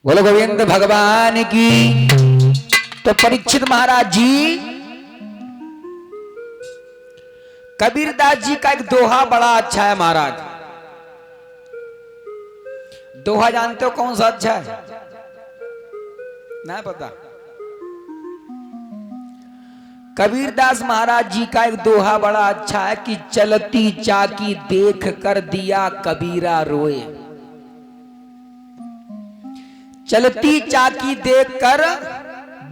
बोलो गोविंद भगवान की। तो परीक्षित महाराज जी, कबीरदास जी का एक दोहा बड़ा अच्छा है महाराज। दोहा जानते हो कौन सा अच्छा है? ना पता? कबीरदास महाराज जी का एक दोहा बड़ा अच्छा है कि चलती चाकी देख कर दिया कबीरा रोए। चलती चाकी देख कर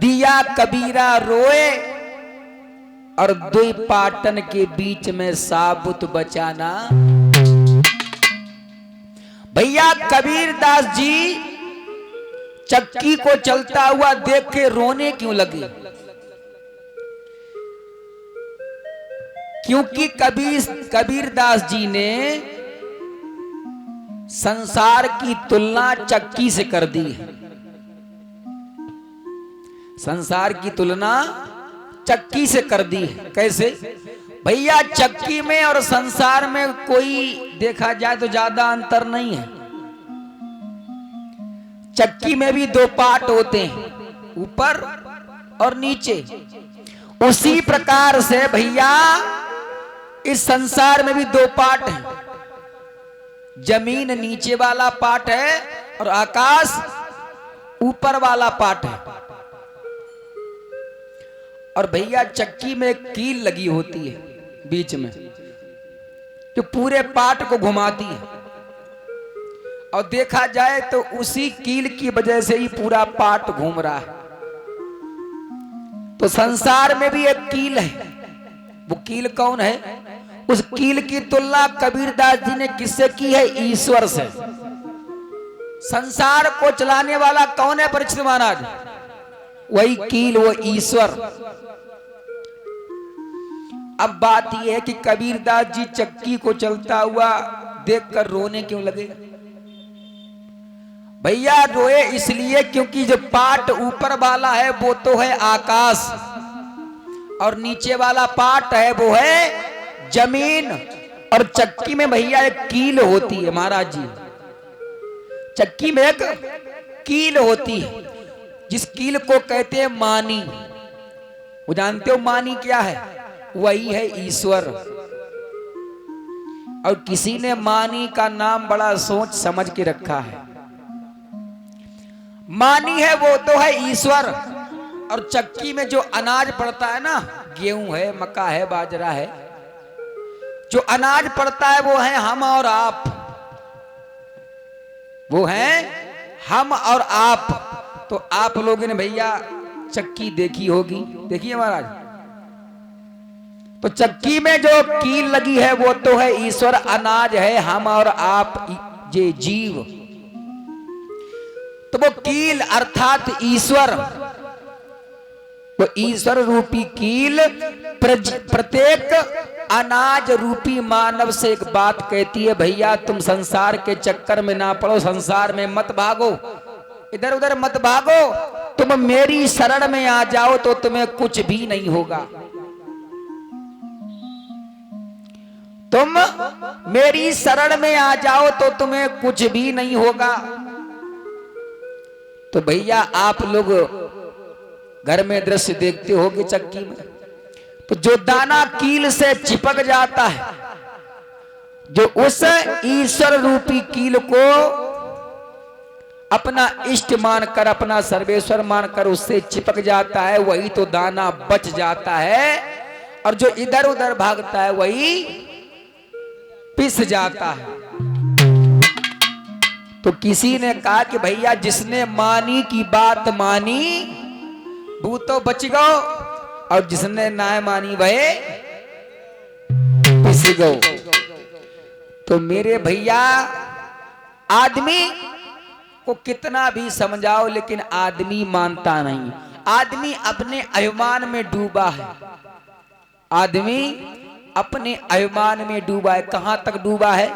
दिया कबीरा रोए, और दो पाटन के बीच में साबुत बचाना। भैया कबीरदास जी चक्की को चलता हुआ देख के रोने क्यों लगे? क्योंकि कबीरदास जी ने संसार की तुलना चक्की से कर दी है। संसार की तुलना चक्की से कर दी है। कैसे? भैया चक्की में और संसार में कोई देखा जाए तो ज्यादा अंतर नहीं है। चक्की में भी दो पार्ट होते हैं, ऊपर और नीचे। उसी प्रकार से भैया इस संसार में भी दो पार्ट हैं। जमीन नीचे वाला पार्ट है और आकाश ऊपर वाला पार्ट है। और भैया चक्की में एक कील लगी होती है बीच में, जो पूरे पार्ट को घुमाती है। और देखा जाए तो उसी कील की वजह से ही पूरा पार्ट घूम रहा है। तो संसार में भी एक कील है। वो कील कौन है? उस कील की तुलना कबीरदास जी ने किससे की है? ईश्वर से। संसार को चलाने वाला कौन है परीक्षित महाराज? वही कील, वो ईश्वर। अब बात यह है कि कबीरदास जी चक्की को चलता हुआ देखकर रोने क्यों लगे? भैया रोए इसलिए क्योंकि जो पार्ट ऊपर वाला है वो तो है आकाश, और नीचे वाला पार्ट है वो है जमीन। और चक्की में भैया एक कील होती है महाराज जी। चक्की में एक कील होती है, जिस कील को कहते हैं मानी। वो जानते हो मानी क्या है? वही है ईश्वर। और किसी ने मानी का नाम बड़ा सोच समझ के रखा है। मानी है वो तो है ईश्वर। और चक्की में जो अनाज पड़ता है ना, गेहूं है, मक्का है, बाजरा है, जो अनाज पड़ता है वो है हम और आप। वो है हम और आप। तो आप लोगों ने भैया चक्की देखी होगी, देखिए महाराज। तो चक्की में जो कील लगी है वो तो है ईश्वर, अनाज है हम और आप ये जीव। तो वो कील अर्थात ईश्वर, वो ईश्वर रूपी कील प्रत्येक अनाज रूपी मानव से एक बात कहती है, भैया तुम संसार के चक्कर में ना पड़ो, संसार में मत भागो, इधर उधर मत भागो, तुम मेरी शरण में आ जाओ तो तुम्हें कुछ भी नहीं होगा। तुम मेरी शरण में आ जाओ तो तुम्हें कुछ भी नहीं होगा। तो भैया आप लोग घर में दृश्य देखते होगे चक्की में, तो जो दाना कील से चिपक जाता है, जो उस ईश्वर रूपी कील को अपना इष्ट मानकर, अपना सर्वेश्वर मानकर उससे चिपक जाता है, वही तो दाना बच जाता है। और जो इधर उधर भागता है वही पिस जाता है। तो किसी ने कहा कि भैया जिसने मानी की बात मानी वो तो बच गो, और जिसने ना मानी वह पिस गो। तो मेरे भैया आदमी को कितना भी समझाओ लेकिन आदमी मानता नहीं। आदमी अपने अभिमान में डूबा है। आदमी अपने अभिमान में डूबा है। कहां तक डूबा है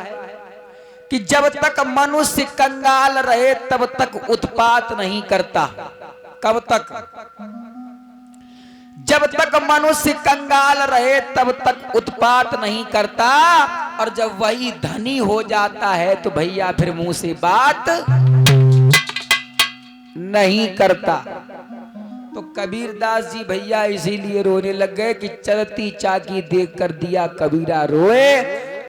कि जब तक मनुष्य कंगाल रहे तब तक उत्पात नहीं करता। कब तक? जब तक मनुष्य कंगाल रहे तब तक उत्पात नहीं करता, और जब वही धनी हो जाता है तो भैया फिर मुंह से बात नहीं करता। तो कबीरदास जी भैया इसीलिए रोने लग गए कि चलती चाकी देख कर दिया कबीरा रोए,